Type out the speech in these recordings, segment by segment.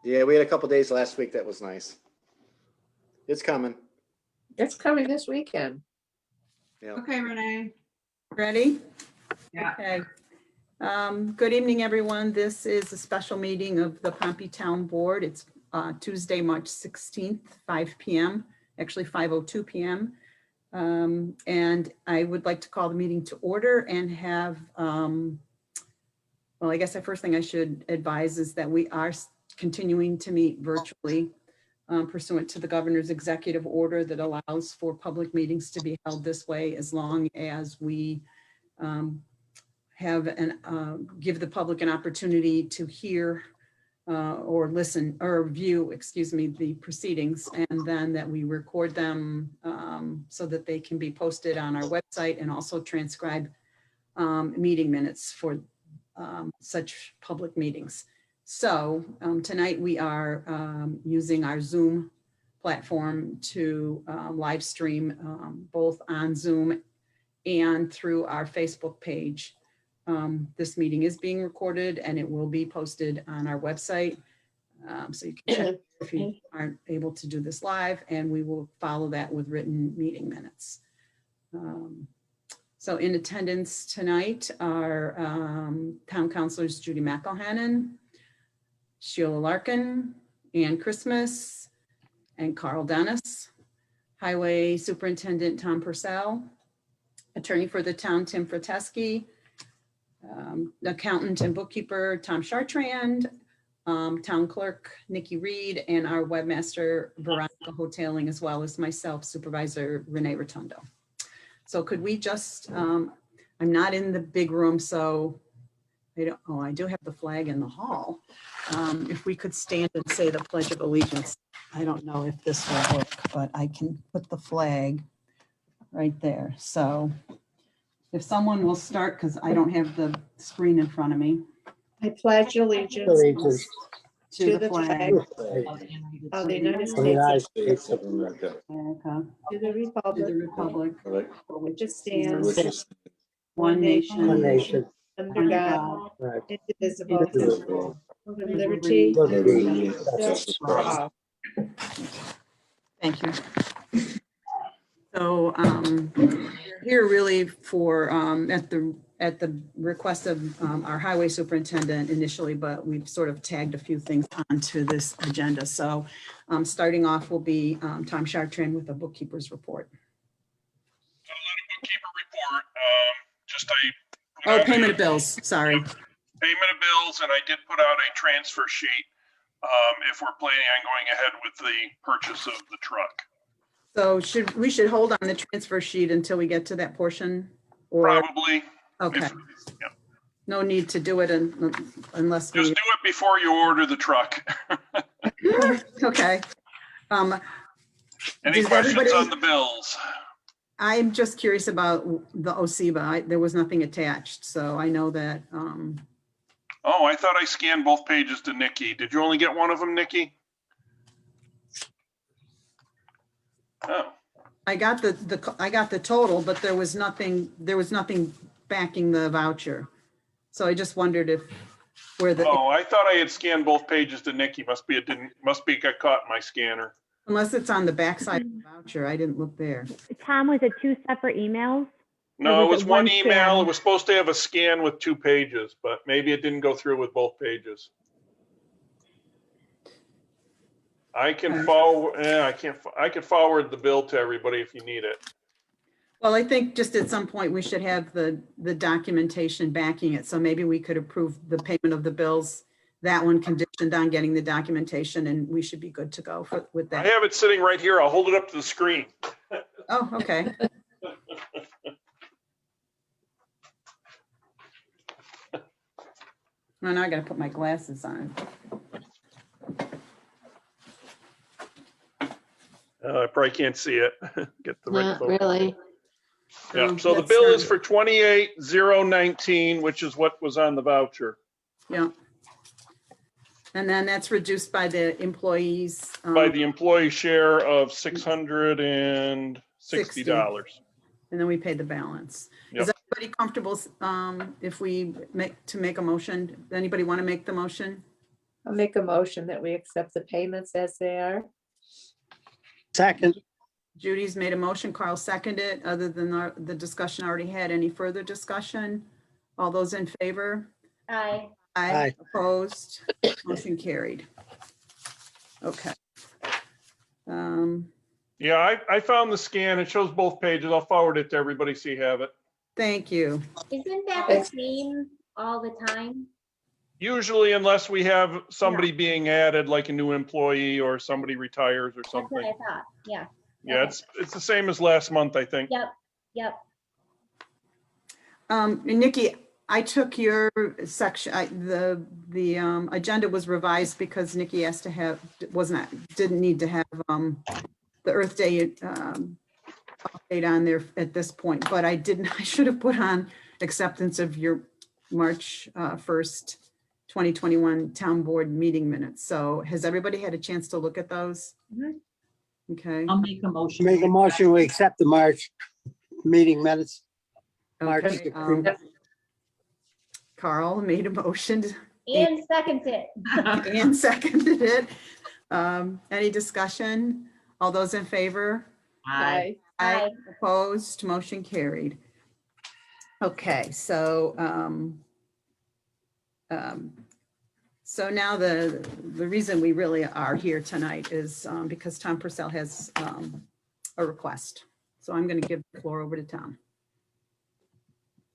Yeah, we had a couple days last week. That was nice. It's coming. It's coming this weekend. Yeah. Okay, Renee. Ready? Yeah. Okay. Good evening, everyone. This is a special meeting of the Pompey Town Board. It's Tuesday, March 16th, 5 p.m., actually 5:02 p.m. And I would like to call the meeting to order and have, well, I guess the first thing I should advise is that we are continuing to meet virtually pursuant to the governor's executive order that allows for public meetings to be held this way as long as we have and give the public an opportunity to hear or listen or view, excuse me, the proceedings, and then that we record them so that they can be posted on our website and also transcribe meeting minutes for such public meetings. So tonight we are using our Zoom platform to live stream both on Zoom and through our Facebook page. This meeting is being recorded and it will be posted on our website. So you can check if you aren't able to do this live, and we will follow that with written meeting minutes. So in attendance tonight are Town Councilors Judy McElhannon, Sheila Larkin, Ann Christmas, and Carl Dennis, Highway Superintendent Tom Purcell, Attorney for the Town Tim Frateschi, Accountant and Bookkeeper Tom Chartrand, Town Clerk Nikki Reed, and our Webmaster Veronica Hoteling, as well as myself, Supervisor Renee Rotundo. So could we just, I'm not in the big room, so I do have the flag in the hall. If we could stand and say the Pledge of Allegiance. I don't know if this will work, but I can put the flag right there. So if someone will start, because I don't have the screen in front of me. I pledge allegiance To the flag of the United States of America, America, to the to the republic republic, for which it stands, one nation, under God, indivisible, Indivisible. with liberty and justice for all. Thank you. So we're here really for at the request of our highway superintendent initially, but we've sort of tagged a few things onto this agenda. So starting off will be Tom Chartrand with the bookkeeper's report. Bookkeeper report. Just Payment of bills. Sorry. Payment of bills, and I did put out a transfer sheet if we're planning on going ahead with the purchase of the truck. So we should hold on the transfer sheet until we get to that portion? Or, Probably. okay. Yeah. No need to do it unless we. Just do it before you order the truck. Okay. Any questions on the bills? I'm just curious about the OSEBA. There was nothing attached, so I know that. Oh, I thought I scanned both pages to Nikki. Did you only get one of them, Nikki? Oh. I got the total, but there was nothing backing the voucher. So I just wondered where the. Oh, I thought I had scanned both pages to Nikki. Must be got caught in my scanner. Unless it's on the backside of the voucher. I didn't look there. Tom, was it two separate emails? No, it was one email. scan? It was supposed to have a scan with 2 pages, but maybe it didn't go through with both pages. I can forward. I can forward the bill to everybody if you need it. Well, I think just at some point we should have the documentation backing it. So maybe we could approve the payment of the bills, that one conditioned on getting the documentation, and we should be good to go with I that. have it sitting right here. I'll hold it up to the screen. Oh, okay. Well, now I got to put my glasses on. I probably can't see it. Get the right Not photo. really. Yeah. So the That's, bill is for $28,019, which is what was on the voucher. Yeah. And then that's reduced by the employees. By the employee share of $660. And then we pay the balance. Yep. Is everybody comfortable if we make a motion? Does anybody want to make the motion? I'll make a motion that we accept the payments as they are. Second, Judy's made a motion, Carl seconded. Other than the discussion already had, any further discussion? All those in favor? Aye. Aye. Opposed? Motion carried. Okay. Yeah, I found the scan. It shows both pages. I'll forward it to everybody so you have it. Thank you. Isn't that the same all the time? Usually unless we have somebody being added, like a new employee or somebody retires or That's what something. I thought. Yeah. Yeah, it's the same as last month, I think. Yep. Nikki, I took your section, the agenda was revised because Nikki asked to have, didn't need to have the Earth Day update on there at this point, but I should have put on acceptance of your March 1st, 2021 town board meeting minutes. So has everybody had a chance to look at those? Mhm. Okay. I'll make a motion. make a motion, we accept the March meeting minutes. March Okay, 16th. Carl made a motion And seconds it. and seconded it. Any discussion? All those in favor? Aye. Aye. Opposed, motion carried. Okay, so so now the reason we really are here tonight is because Tom Purcell has a request. So I'm going to give the floor over to Tom.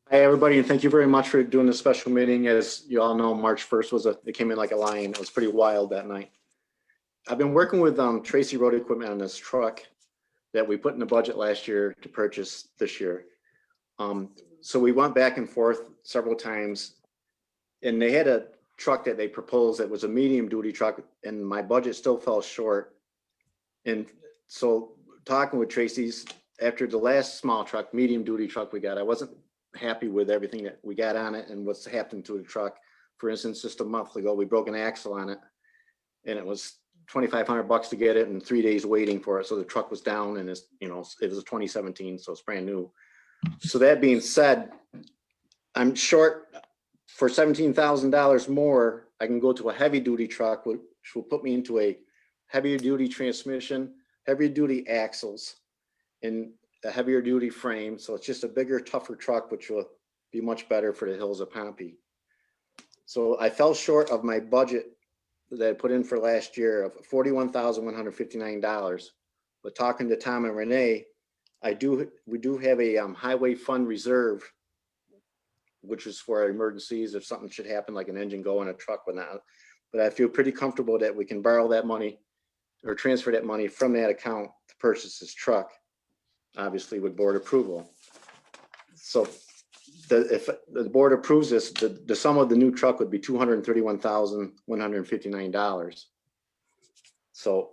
Hi, everybody, and thank you very much for doing this special meeting. As you all know, March 1st it came in like a lion. It was pretty wild that night. I've been working with Tracy Road Equipment on this truck that we put in the budget last year to purchase this year. So we went back and forth several times, and they had a truck that they proposed that was a medium duty truck, and my budget still fell short. And so talking with Tracy's, after the last small truck, medium duty truck we got, I wasn't happy with everything that we got on it and what's happened to the truck. For instance, just a month ago, we broke an axle on it, and it was $2,500 to get it and 3 days waiting for it. So the truck was down, and it's, it was a 2017, so it's brand new. So that being said, I'm short for $17,000 more. I can go to a heavy duty truck, which will put me into a heavier duty transmission, heavier duty axles, and a heavier duty frame. So it's just a bigger, tougher truck, which will be much better for the hills of Pompey. So I fell short of my budget that I put in for last year of $41,159. But talking to Tom and Renee, we do have a highway fund reserve, which is for emergencies if something should happen, like an engine go on a truck, whatnot. But I feel pretty comfortable that we can borrow that money or transfer that money from that account to purchase this truck, obviously with board approval. So if the board approves this, the sum of the new truck would be $231,159. So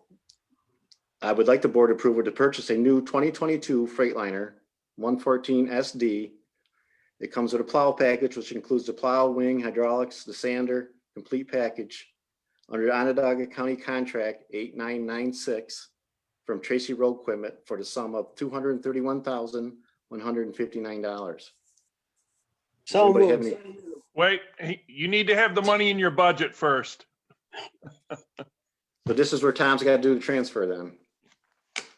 I would like the board approval to purchase a new 2022 Freightliner 114 SD. It comes with a plow package, which includes the plow, wing, hydraulics, the sander, complete package under Onondaga County Contract 8996 from Tracy Road Equipment for the sum of $231,159. So Anybody have moved. any- Wait, you need to have the money in your budget first. But this is where Tom's got to do the transfer then.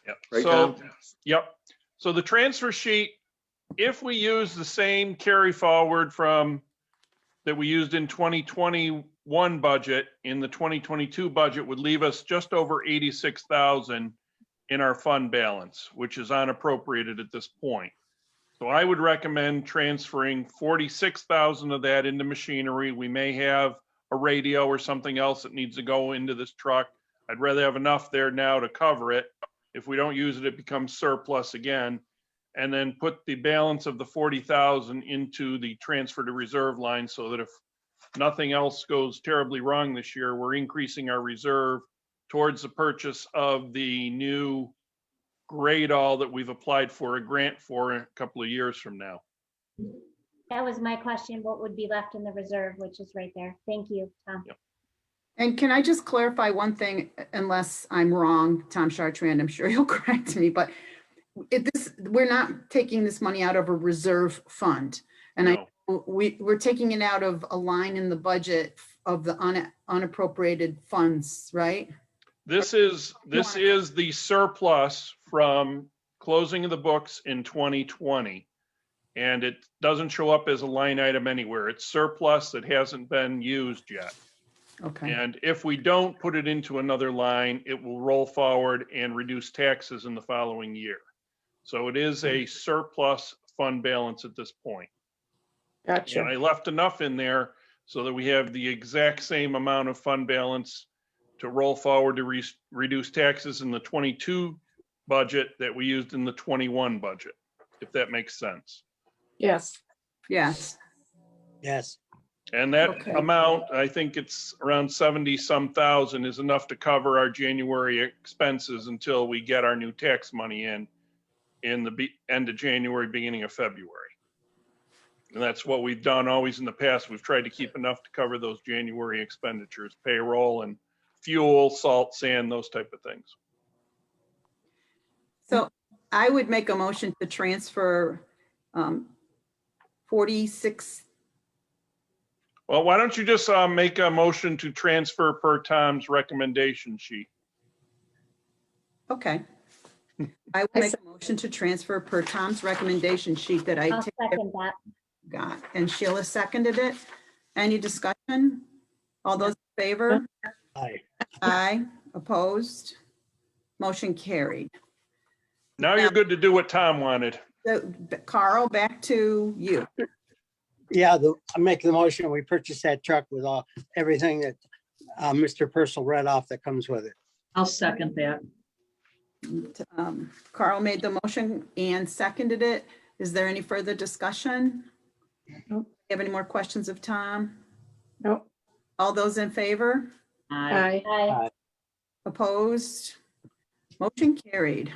Yep. Right, So, Tom? yep. So the transfer sheet, if we use the same carry forward from that we used in 2021 budget, in the 2022 budget would leave us just over 86,000 in our fund balance, which is unappropriated at this point. So I would recommend transferring 46,000 of that into machinery. We may have a radio or something else that needs to go into this truck. I'd rather have enough there now to cover it. If we don't use it, it becomes surplus again. And then put the balance of the 40,000 into the transfer to reserve line so that if nothing else goes terribly wrong this year, we're increasing our reserve towards the purchase of the new grade all that we've applied for a grant for a couple of years from now. That was my question. What would be left in the reserve, which is right there. Thank you, Tom. Yep. And can I just clarify one thing, unless I'm wrong, Tom Chartrand, I'm sure you'll correct me, but we're not taking this money out of a reserve fund. And No. we're taking it out of a line in the budget of the unappropriated funds, right? This is the surplus from closing of the books in 2020. And it doesn't show up as a line item anywhere. It's surplus that hasn't been used yet. Okay, And if we don't put it into another line, it will roll forward and reduce taxes in the following year. So it is a surplus fund balance at this point. And Gotcha. I left enough in there so that we have the exact same amount of fund balance to roll forward to reduce taxes in the 22 budget that we used in the 21 budget, if that makes sense. Yes. yes, Yes. And that Okay. amount, I think it's around 70-some thousand, is enough to cover our January expenses until we get our new tax money in the end of January, beginning of February. And that's what we've done always in the past. We've tried to keep enough to cover those January expenditures, payroll and fuel, salt, sand, those type of things. so I would make a motion to transfer 46, Well, why don't you just make a motion to transfer per Tom's recommendation sheet? okay. I would make a motion to transfer per Tom's recommendation sheet that I I'll second that. got, and Sheila seconded it. Any discussion? All those in favor? Aye. Aye, opposed? Motion carried. Now you're good to do what Tom wanted. So, Carl, back to you. Yeah, I make the motion, we purchase that truck with everything that Mr. Purcell read off that comes with it. I'll second that. Carl made the motion and seconded it. Is there any further discussion? Nope. Have any more questions of Tom? Nope. All those in favor? Aye. Aye. Opposed? Motion carried.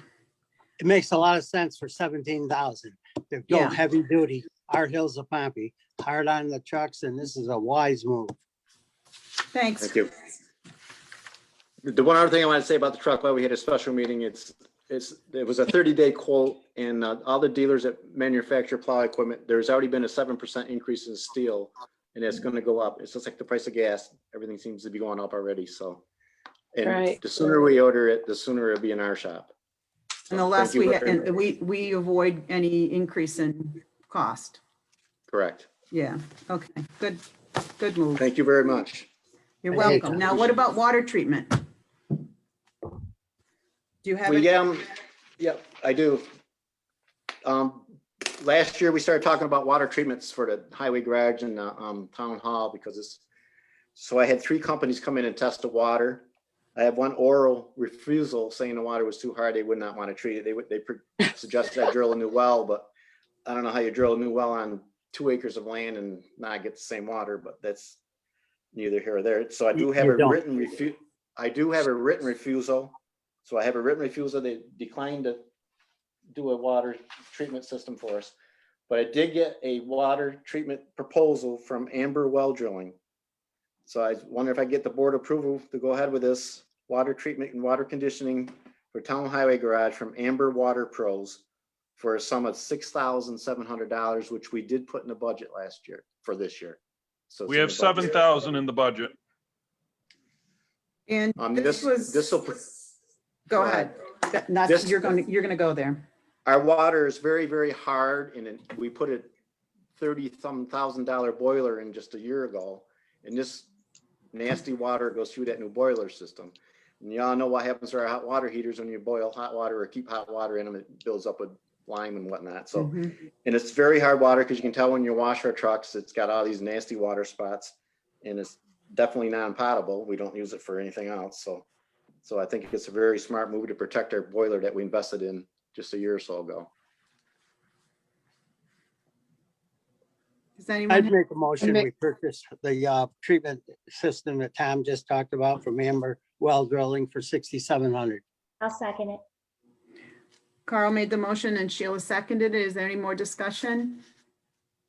It makes a lot of sense for 17,000 to go Yeah. heavy duty, our hills of Pompey, hard on the trucks, and this is a wise move. Thanks. Thank you. The one other thing I want to say about the truck, while we had a special meeting, it was a 30-day quote, and all the dealers that manufacture plow equipment, there's already been a 7% increase in steel, and it's going to go up. It's just like the price of gas. Everything seems to be going up already, so. And Right. the sooner we order it, the sooner it'll be in our shop. And the So, less thank you we, very much. and we avoid any increase in cost. Correct. Yeah, okay, good move. Thank you very much. You're I hate welcome. that. Now, what about water treatment? Do you have Well, it? yeah, I do. Last year, we started talking about water treatments for the highway garage and the town hall because so I had 3 companies come in and test the water. I have one oral refusal saying the water was too hard. They would not want to treat it. They suggested I drill a new well, but I don't know how you drill a new well on 2 acres of land and not get the same water, but that's neither here or there. So I do have You a don't. written refusal. So I have a written refusal. They declined to do a water treatment system for us. But I did get a water treatment proposal from Amber Well Drilling. So I wonder if I get the board approval to go ahead with this water treatment and water conditioning for town highway garage from Amber Water Pros for a sum of $6,700, which we did put in the budget last year for this year. So We have 7,000 in the budget. And this This'll was, go ahead. Not, This- you're gonna go there. Our water is very, very hard, and we put a $30-some thousand boiler in just a year ago, and this nasty water goes through that new boiler system. And y'all know what happens to our hot water heaters when you boil hot water or keep hot water in them, it builds up with lime and whatnot. So, Mhm. and it's very hard water because you can tell when you wash our trucks, it's got all these nasty water spots, and it's definitely non-potable. We don't use it for anything else. So I think it's a very smart move to protect our boiler that we invested in just a year or so ago. Does anyone, I'd make a motion, make- we purchase the treatment system that Tom just talked about from Amber Well Drilling for 6,700. I'll second it. Carl made the motion and Sheila seconded it. Is there any more discussion?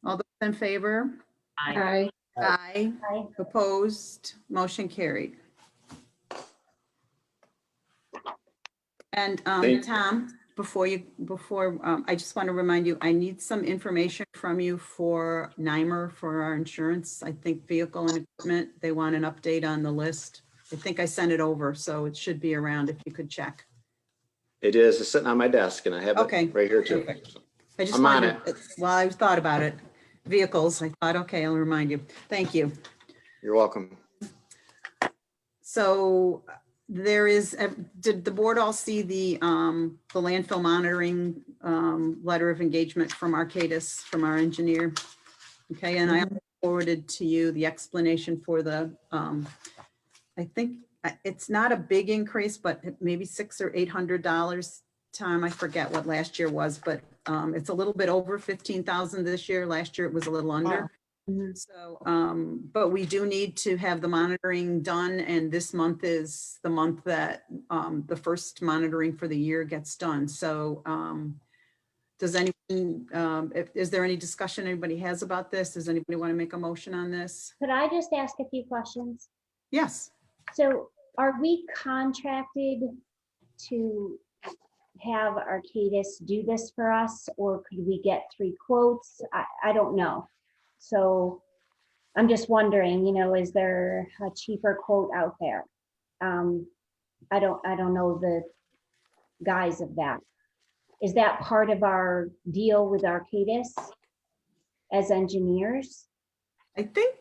All those in favor? Aye. Aye. Aye. Opposed? Motion carried. And Thank- Tom, I just want to remind you, I need some information from you for NYMER for our insurance. I think vehicle and equipment, they want an update on the list. I think I sent it over, so it should be around if you could check. It is, it's sitting on my desk and I have Okay. it right here too. I just I'm on wanted, well, I thought about it. Vehicles, I thought, okay, I'll remind you. Thank you. You're welcome. So there is, did the board all see the landfill monitoring letter of engagement from Arcadis, from our engineer? Okay, and I forwarded to you the explanation for the, I think it's not a big increase, but maybe $600 or $800. Tom, I forget what last year was, but it's a little bit over 15,000 this year. Last year it was a little under. So, but we do need to have the monitoring done, and this month is the month that the first monitoring for the year gets done. So does anyone, is there any discussion anybody has about this? Does anybody want to make a motion on this? Could I just ask a few questions? Yes. So are we contracted to have Arcadis do this for us, or could we get 3 quotes? I don't know. So I'm just wondering, is there a cheaper quote out there? I don't know the guise of that. Is that part of our deal with Arcadis as engineers? I think,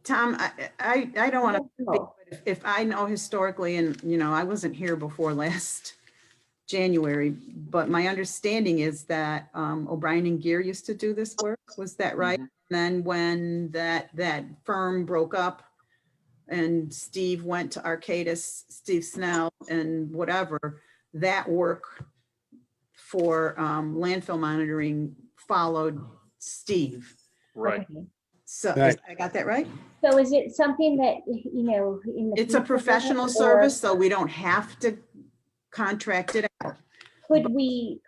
Tom, I don't want to, Oh, if I know historically, and I wasn't here before last January, but my understanding is that O'Brien and Gear used to do this work. Was that right? Then when that firm broke up and Steve went to Arcadis, Steve Snell and whatever, that work for landfill monitoring followed Steve. Right. okay. So Right. I got that right? So is it something that, in the It's a future, professional or service, so we don't have to contract it out. Could we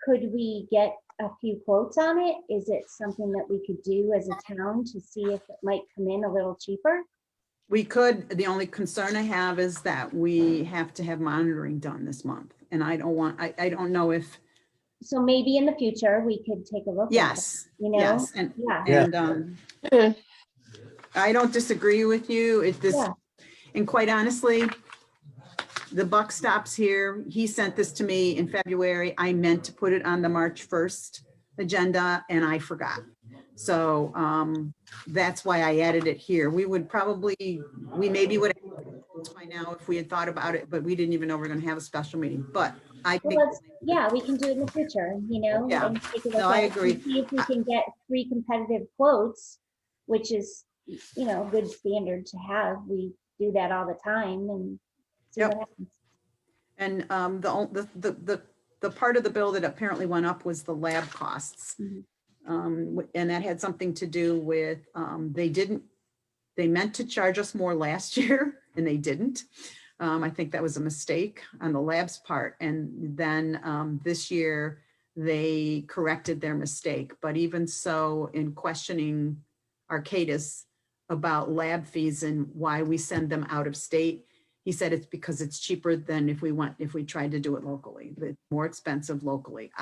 get a few quotes on it? Is it something that we could do as a town to see if it might come in a little cheaper? We could, the only concern I have is that we have to have monitoring done this month. And I don't want, I don't know if, So maybe in the future, we could take a look. at it, yes, Yes. and, Yeah. and I don't disagree with you. Yeah. And quite honestly, the buck stops here. He sent this to me in February. I meant to put it on the March 1st agenda and I forgot. So that's why I added it here. We maybe would have by now if we had thought about it, but we didn't even know we're going to have a special meeting. But I think, Yeah, we can do it in the future, Yeah. and take a look No, I at it and agree. see if we can get 3 competitive quotes, which is, good standard to have. We do that all the time and see Yep. what happens. and the part of the bill that apparently went up was the lab costs. Mhm. And that had something to do with, they meant to charge us more last year and they didn't. I think that was a mistake on the lab's part. And then this year they corrected their mistake. But even so, in questioning Arcadis about lab fees and why we send them out of state, he said it's because it's cheaper than if we tried to do it locally. It's more expensive locally.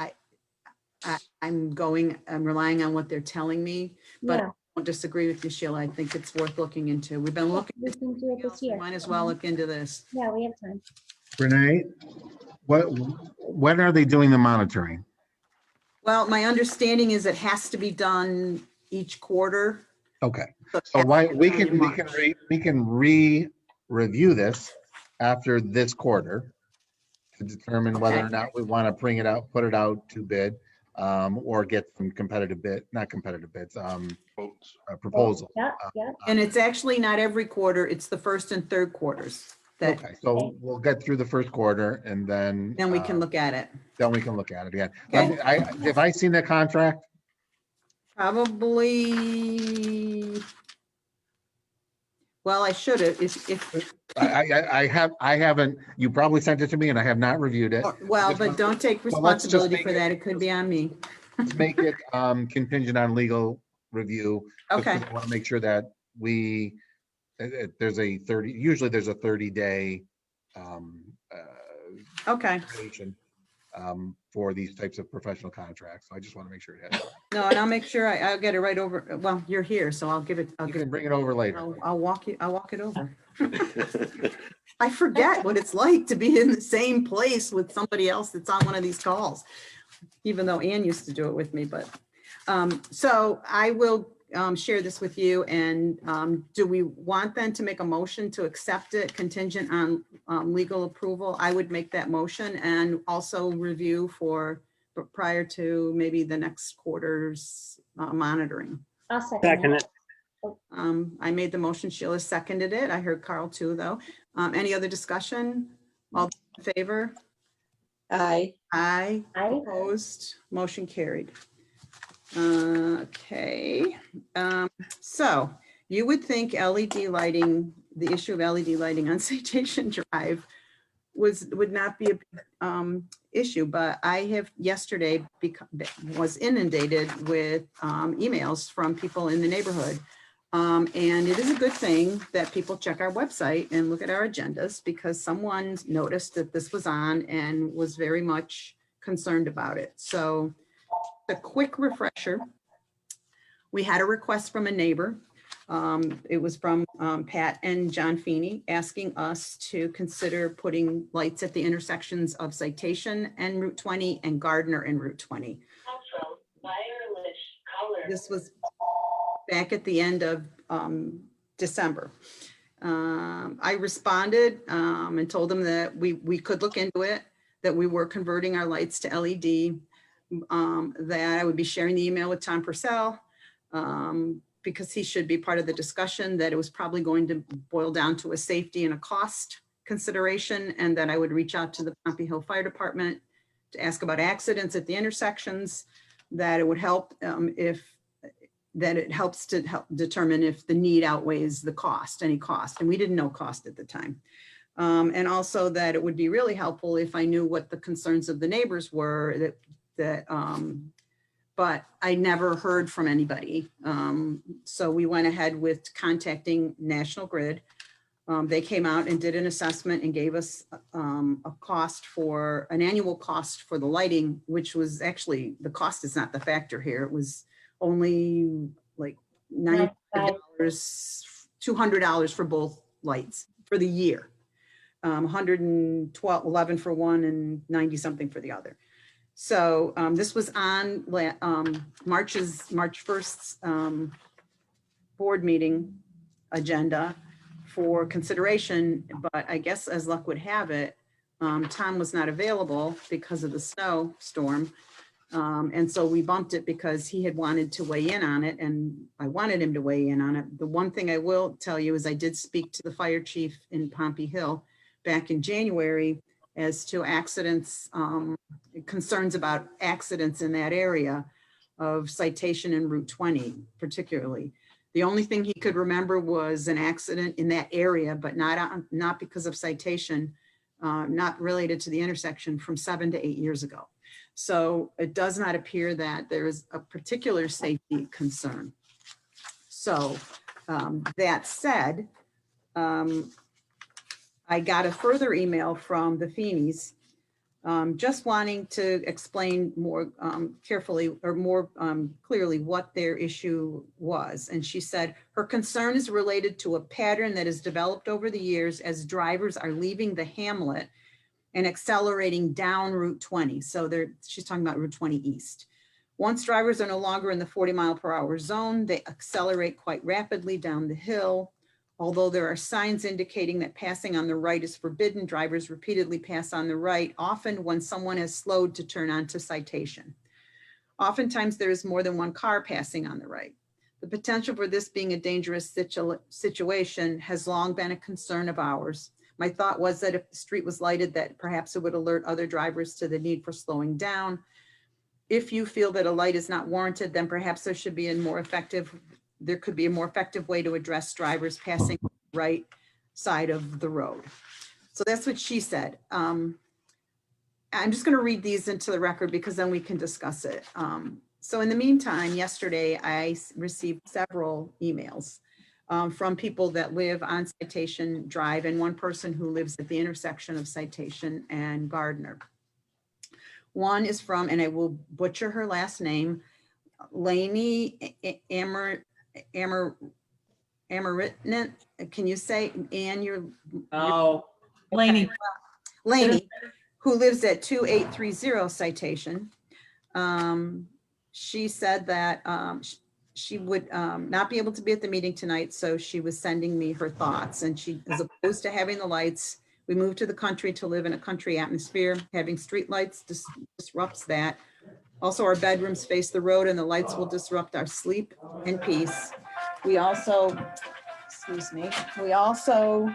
I'm relying on what they're telling me, but I Yeah, don't disagree with you, Sheila. I think it's worth looking into. We've been looking we at can do it something this else. We year. might as well look into this. Yeah, we have time. Renee, when are they doing the monitoring? Well, my understanding is it has to be done each quarter. Okay, So so why, that's we done in can March. re-review this after this quarter to determine whether or Okay. not we want to bring it out, put it out to bid, or get some not competitive bids, Votes. proposal. Yeah, yeah. And it's actually not every quarter, it's the first and third quarters that, Okay, so we'll get through the first quarter and then. then we can look at it. Then we can look at it again. Okay. Have I seen the contract? Probably, well, I should have, if, I haven't, you probably sent it to me and I have not reviewed it. well, but don't take So let's just responsibility make for that. It could be on me. Let's make it contingent on legal review. Okay. I want to make sure that there's a 30, usually there's a 30-day Okay. duration. for these types of professional contracts. So I just want to make sure it has. No, and I'll make sure I'll get it right over. Well, you're here, so I'll give it. You can bring it over later. I'll walk it over. I forget what it's like to be in the same place with somebody else that's on one of these calls, even though Ann used to do it with me, but, so I will, share this with you, and, do we want then to make a motion to accept it contingent on, legal approval? I would make that motion, and also review for, prior to maybe the next quarter's, monitoring. I'll second Second that. it. I made the motion, Sheila seconded it. I heard Carl too, though. Any other discussion? All in favor? Aye. Aye. Aye. Opposed, motion carried. Okay, so you would think LED lighting, the issue of LED lighting on Citation Drive would not be a issue, but I have yesterday was inundated with emails from people in the neighborhood. And it is a good thing that people check our website and look at our agendas, because someone noticed that this was on and was very much concerned about it. So a quick refresher. We had a request from a neighbor. It was from Pat and John Feeney asking us to consider putting lights at the intersections of Citation and Route 20 and Gardner and Route 20. This was back at the end of December. I responded and told them that we could look into it, that we were converting our lights to LED, that I would be sharing the email with Tom Purcell, because he should be part of the discussion, that it was probably going to boil down to a safety and a cost consideration, and that I would reach out to the Pompey Hill Fire Department to ask about accidents at the intersections, that it would help that it helps to help determine if the need outweighs the cost, any cost. And we didn't know cost at the time. And also that it would be really helpful if I knew what the concerns of the neighbors were, but I never heard from anybody. So we went ahead with contacting National Grid. They came out and did an assessment and gave us a cost for an annual cost for the lighting, which was actually, the cost is not the factor here. It was only like $95, $200 for both lights for the year. 111 for one and 90 something for the other. So this was on March 1st's board meeting agenda for consideration, but I guess as luck would have it, Tom was not available because of the snowstorm. And so we bumped it because he had wanted to weigh in on it, and I wanted him to weigh in on it. The one thing I will tell you is I did speak to the fire chief in Pompey Hill back in January as to accidents, concerns about accidents in that area of Citation and Route 20 particularly. The only thing he could remember was an accident in that area, but not because of Citation, not related to the intersection, from 7 to 8 years ago. So it does not appear that there is a particular safety concern. So that said, I got a further email from the Feeneys just wanting to explain more carefully or more clearly what their issue was. And she said her concern is related to a pattern that has developed over the years as drivers are leaving the hamlet and accelerating down Route 20. So she's talking about Route 20 East. Once drivers are no longer in the 40-mile-per-hour zone, they accelerate quite rapidly down the hill. Although there are signs indicating that passing on the right is forbidden, drivers repeatedly pass on the right, often when someone has slowed to turn onto Citation. Oftentimes there is more than one car passing on the right. The potential for this being a dangerous situation has long been a concern of ours. My thought was that if the street was lighted, that perhaps it would alert other drivers to the need for slowing down. If you feel that a light is not warranted, then perhaps there could be a more effective way to address drivers passing the right side of the road. So that's what she said. I'm just going to read these into the record because then we can discuss it. So in the meantime, yesterday, I received several emails from people that live on Citation Drive and one person who lives at the intersection of Citation and Gardner. One is from, and I will butcher her last name, Lainey Amaritnant. Can you say, Ann, Oh, Laney, Lainey, who lives at 2830 Citation. She said that she would not be able to be at the meeting tonight, so she was sending me her thoughts. And she is opposed to having the lights. We moved to the country to live in a country atmosphere. Having street lights disrupts that. Also, our bedrooms face the road and the lights will disrupt our sleep and peace. We also, excuse me, we also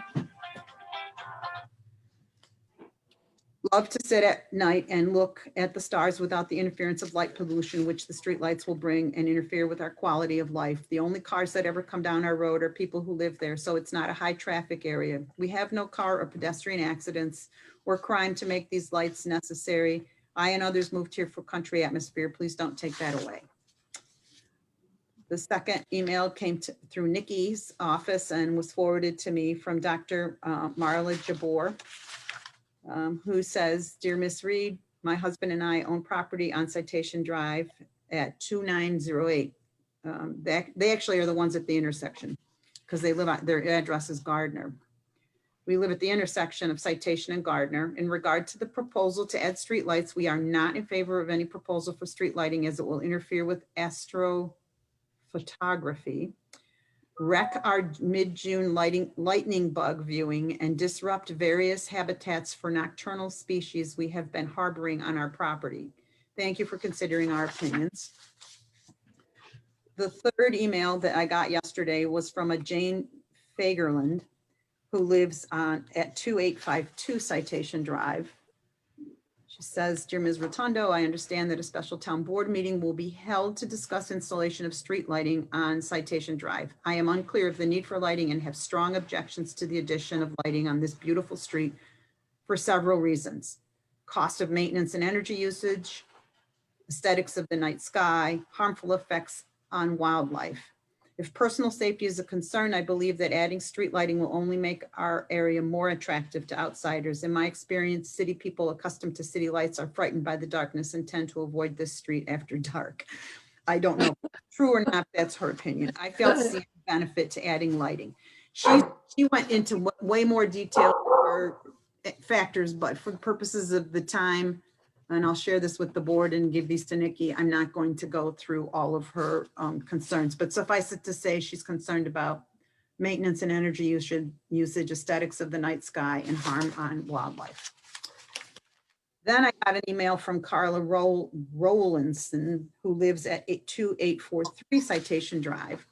love to sit at night and look at the stars without the interference of light pollution, which the streetlights will bring and interfere with our quality of life. The only cars that ever come down our road are people who live there, so it's not a high traffic area. We have no car or pedestrian accidents or crime to make these lights necessary. I and others moved here for country atmosphere. Please don't take that away. The second email came through Nikki's office and was forwarded to me from Dr. Marla Jabor. Who says, "Dear Miss Reed, my husband and I own property on Citation Drive at 2908. They actually are the ones at the intersection because they live on, their address is Gardner. We live at the intersection of Citation and Gardner. In regard to the proposal to add streetlights, we are not in favor of any proposal for street lighting as it will interfere with astrophotography, wreck our mid-June lightning bug viewing, and disrupt various habitats for nocturnal species we have been harboring on our property. Thank you for considering our opinions." The third email that I got yesterday was from a Jane Fagerland who lives at 2852 Citation Drive. She says, "Dear Ms. Rotundo, I understand that a special town board meeting will be held to discuss installation of street lighting on Citation Drive. I am unclear of the need for lighting and have strong objections to the addition of lighting on this beautiful street for several reasons. Cost of maintenance and energy usage, aesthetics of the night sky, harmful effects on wildlife. If personal safety is a concern, I believe that adding street lighting will only make our area more attractive to outsiders. In my experience, city people accustomed to city lights are frightened by the darkness and tend to avoid this street after dark." I don't know if that's true or not. That's her opinion. I felt the benefit to adding lighting. She went into way more detail with her factors, but for the purposes of the time, and I'll share this with the board and give these to Nikki, I'm not going to go through all of her concerns, but suffice it to say, she's concerned about maintenance and energy usage, aesthetics of the night sky, and harm on wildlife. Then I got an email from Carla Rowlandson, who lives at 2843 Citation Drive.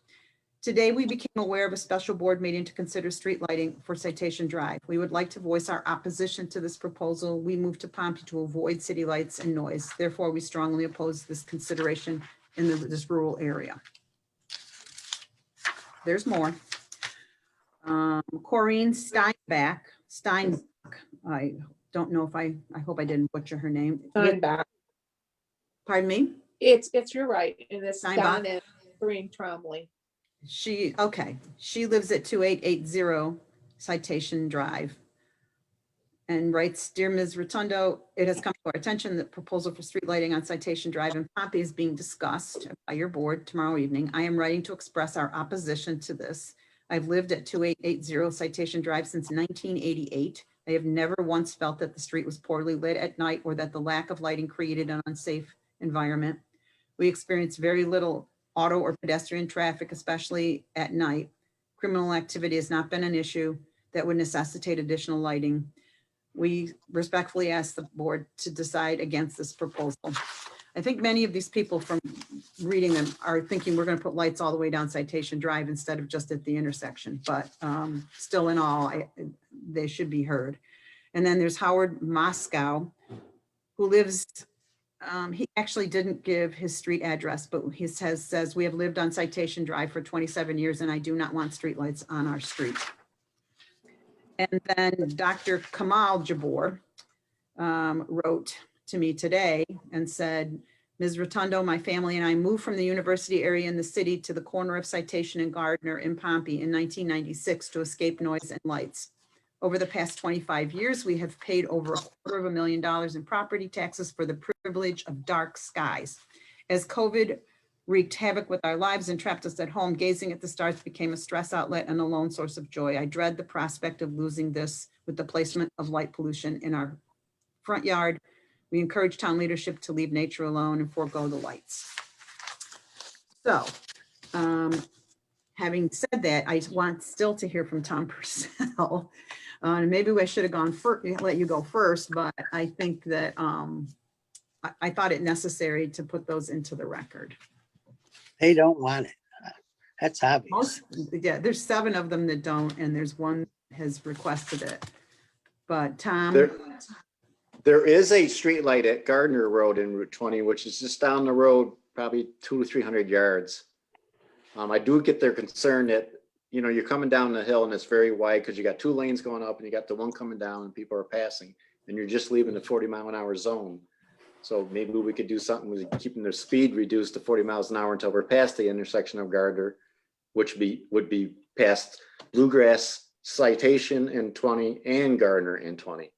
"Today, we became aware of a special board meeting to consider street lighting for Citation Drive. We would like to voice our opposition to this proposal. We moved to Pompey to avoid city lights and noise. Therefore, we strongly oppose this consideration in this rural area." There's more. Corrine Steinbach, I don't know if I hope I didn't butcher her name. Steinbach. Pardon me? It's you're right. And it's Steinbach? Don and Green Trombley. She lives at 2880 Citation Drive and writes, "Dear Ms. Rotundo, it has come to our attention that proposal for street lighting on Citation Drive in Pompey is being discussed by your board tomorrow evening. I am writing to express our opposition to this. I've lived at 2880 Citation Drive since 1988. I have never once felt that the street was poorly lit at night or that the lack of lighting created an unsafe environment. We experience very little auto or pedestrian traffic, especially at night. Criminal activity has not been an issue that would necessitate additional lighting. We respectfully ask the board to decide against this proposal." I think many of these people from reading them are thinking we're going to put lights all the way down Citation Drive instead of just at the intersection, but still in all, they should be heard. And then there's Howard Moscow, who lives he actually didn't give his street address, but he says, "We have lived on Citation Drive for 27 years and I do not want streetlights on our street." And then Dr. Kamal Jabor wrote to me today and said, "Ms. Rotundo, my family and I moved from the university area in the city to the corner of Citation and Gardner in Pompey in 1996 to escape noise and lights. Over the past 25 years, we have paid over $250,000 in property taxes for the privilege of dark skies. As COVID wreaked havoc with our lives and trapped us at home, gazing at the stars became a stress outlet and a lone source of joy. I dread the prospect of losing this with the placement of light pollution in our front yard. We encourage town leadership to leave nature alone and forego the lights. So, having said that, I want still to hear from Tom Purcell. Maybe I should have gone first, let you go first, but I think that I thought it necessary to put those into the record. They don't want it. That's obvious. Most, yeah, there's 7 of them that don't, and there's one that has requested it. But Tom, There is a street light at Gardner Road in Route 20, which is just down the road, probably 200 to 300 yards. I do get their concern that, you know, you're coming down the hill and it's very wide because you got 2 lanes going up and you got the one coming down and people are passing and you're just leaving the 40-mile-an-hour zone. So maybe we could do something with keeping their speed reduced to 40 miles an hour until we're past the intersection of Gardner, which would be past Bluegrass, Citation in 20 and Gardner in 20.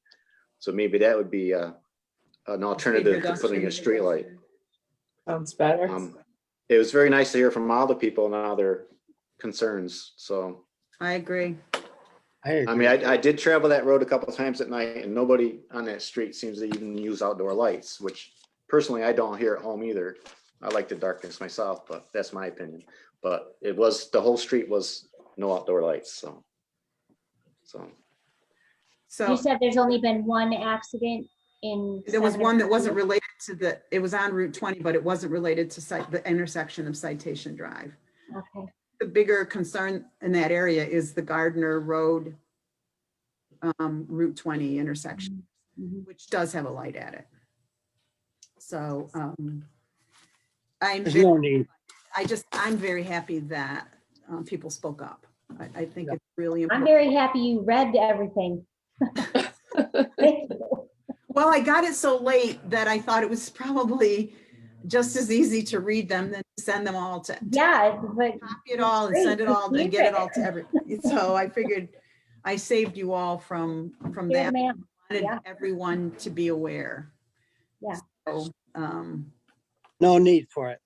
So maybe that would be an alternative to putting a street light. Sounds better. It was very nice to hear from all the people and all their concerns. So I agree. I mean, I did travel that road a couple of times at night and nobody on that street seems to even use outdoor lights, which personally I don't hear at home either. I like the darkness myself, but that's my opinion. But it was, the whole street was no outdoor lights. So You said there's only been one accident in. there was 7 one that or wasn't 8? related to it was on Route 20, but it wasn't related to the intersection of Citation Drive. Okay. The bigger concern in that area is the Gardner Road Route 20 intersection, Mhm. which does have a light at it. So There's no need. I'm very happy that people spoke up. I think it's really I'm important. very happy you read everything. Thank you. Well, I got it so late that I thought it was probably just as easy to read them than to send them all to Yeah, but copy it all and great send it to all see and get it that. all to everybody. So I figured I saved you all from Dear that. ma'am, I wanted yeah. everyone to be aware. Yeah. So, No need for it.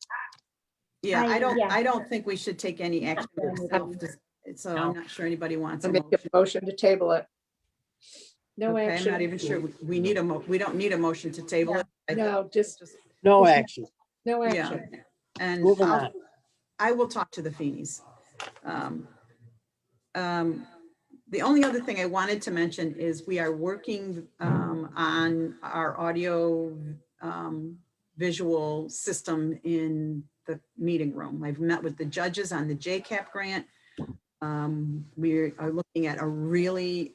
yeah, yeah. I don't think we should take any action ourselves. So I'm not sure anybody wants a I make a motion. motion to table it. No Okay, I'm action. not even sure we need we don't need a motion to table it. I think No, just No action. no Yeah, action. and Moving on. I will talk to the Feenies. The only other thing I wanted to mention is we are working on our audio visual system in the meeting room. I've met with the judges on the JCAP grant. We are looking at a really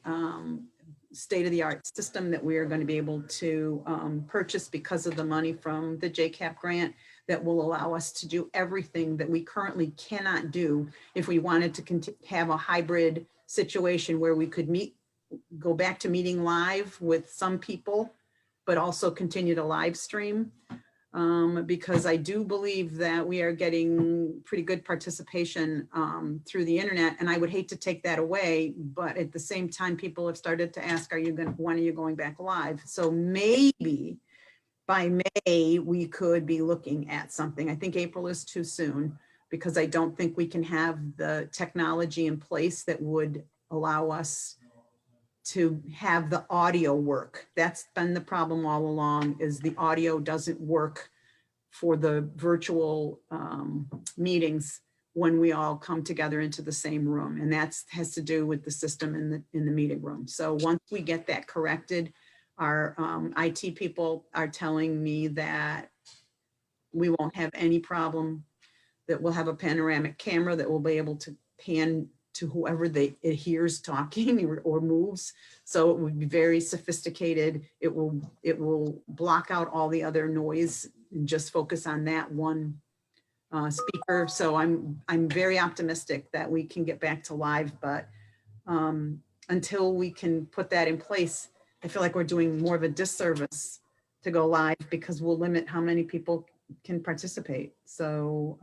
state-of-the-art system that we are going to be able to purchase because of the money from the JCAP grant that will allow us to do everything that we currently cannot do if we wanted to have a hybrid situation where we could go back to meeting live with some people, but also continue to live stream. Because I do believe that we are getting pretty good participation through the internet, and I would hate to take that away, but at the same time, people have started to ask, when are you going back live? So maybe by May, we could be looking at something. I think April is too soon because I don't think we can have the technology in place that would allow us to have the audio work. That's been the problem all along, is the audio doesn't work for the virtual meetings when we all come together into the same room. And that has to do with the system in the meeting room. So once we get that corrected, our IT people are telling me that we won't have any problem, that we'll have a panoramic camera that will be able to pan to whoever it hears talking or moves. So it would be very sophisticated. It will block out all the other noise and just focus on that one speaker. So I'm very optimistic that we can get back to live, but until we can put that in place, I feel like we're doing more of a disservice to go live because we'll limit how many people can participate. So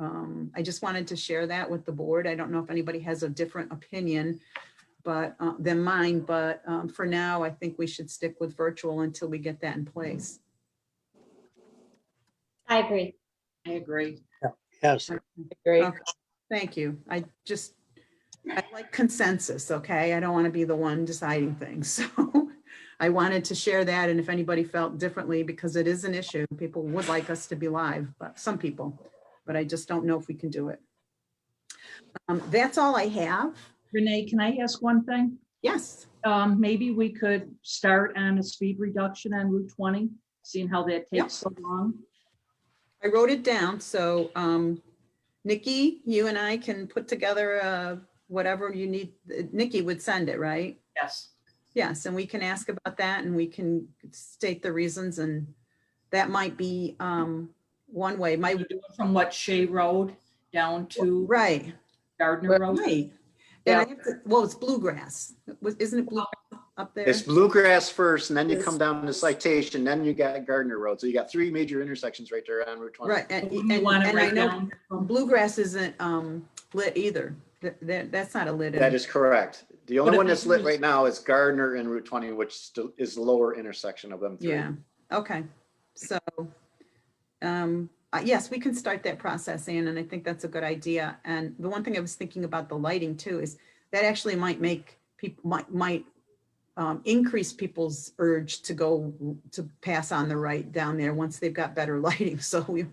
I just wanted to share that with the board. I don't know if anybody has a different opinion, but, than mine, but for now, I think we should stick with virtual until we get that in place. I agree. I agree. Yes, Great. Okay, thank you. I like consensus, okay? I don't want to be the one deciding things, so I wanted to share that, and if anybody felt differently, because it is an issue, people would like us to be live, but some people, but I just don't know if we can do it. That's all I have. Renee, can I ask one thing? Yes, Maybe we could start on a speed reduction on Route 20, seeing how that Yep. takes so long. I wrote it down, so Nikki, you and I can put together whatever you need. Nikki would send it, right? Yes. Yes, and we can ask about that and we can state the reasons, and that might be one way. We do it from what, Shea Road down to Right, Gardner Road? right. And I have to, well, it's bluegrass. Isn't it bluegrass up there? It's Bluegrass first, and then you come down to Citation, then you got Gardner Road. So you got 3 major intersections right there on Route 20. Right, and You want to and I write know down? bluegrass isn't lit either. That's not a lit. That is correct. The only But if one that's you lit use- right now is Gardner and Route 20, which still is the lower intersection of them 3. Yeah, okay. So, yes, we can start that process, Ann, and I think that's a good idea. And the one thing I was thinking about the lighting too is that actually might make people, might increase people's urge to go to pass on the right down there once they've got better lighting. So we,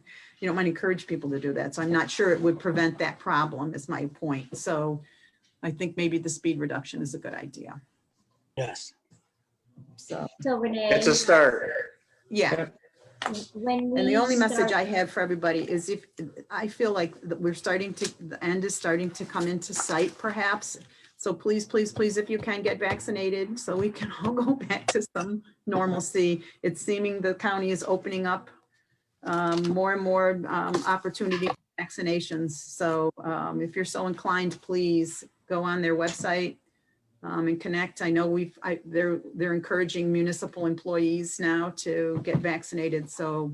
might encourage people to do that. So I'm not sure it would prevent that problem is my point. So I think maybe the speed reduction is a good idea. yes. So, So Renee. It's a start. yeah. When we And the only message I start- have for everybody is if, I feel like that we're starting to, the end is starting to come into sight perhaps. So please, please, please, if you can get vaccinated so we can all go back to some normalcy. It's seeming the county is opening up more and more opportunity for vaccinations. So if you're so inclined, please go on their website and connect. I know they're encouraging municipal employees now to get vaccinated. So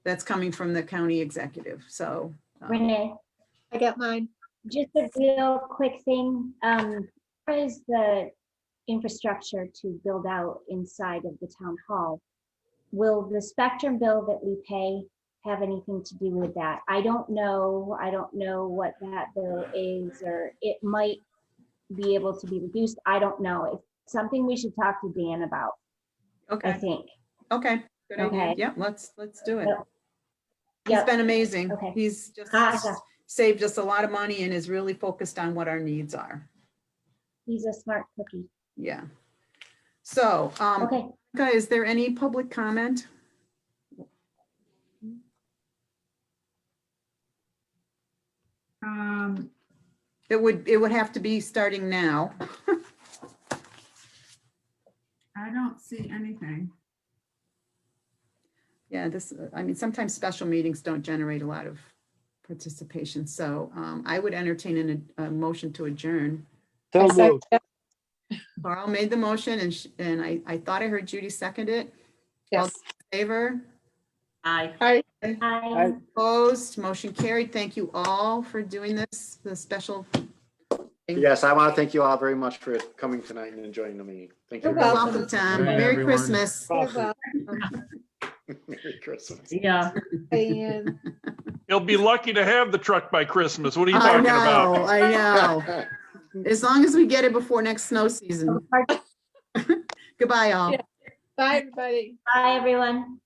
that's coming from the county executive. So Renee, I got mine. just a real quick thing. What is the infrastructure to build out inside of the town hall? Will the spectrum bill that we pay have anything to do with that? I don't know what that bill is, or it might be able to be reduced. I don't know. It's something we should talk to Dan about, I okay, think. okay, good idea. Okay. Yeah, let's do it. Yep. He's Yep. been amazing. Okay. He's just Ah, saved us a lot of money and is really focused on what our needs are. He's a smart cookie. Yeah. So, Okay, guys, is there any public comment? It would have to be starting now. I don't see anything. Yeah, I mean, sometimes special meetings don't generate a lot of participation. So I would entertain a motion to adjourn. So moved. Carl made the motion and I thought I heard Judy second it. Yes. Favor? Aye. I, Opposed? Motion carried. Thank you all for doing this, the special. Yes, I want to thank you all very much for coming tonight and enjoying the meeting. Thank you. You're very much. Welcome, Tom. Good night, Merry everyone. Christmas. Well, Merry Christmas. Yeah. and He'll be lucky to have the truck by Christmas. What are you I talking about? know, I know. As long as we get it before next snow season. Goodbye, all. Yeah. Bye, everybody. bye, everyone.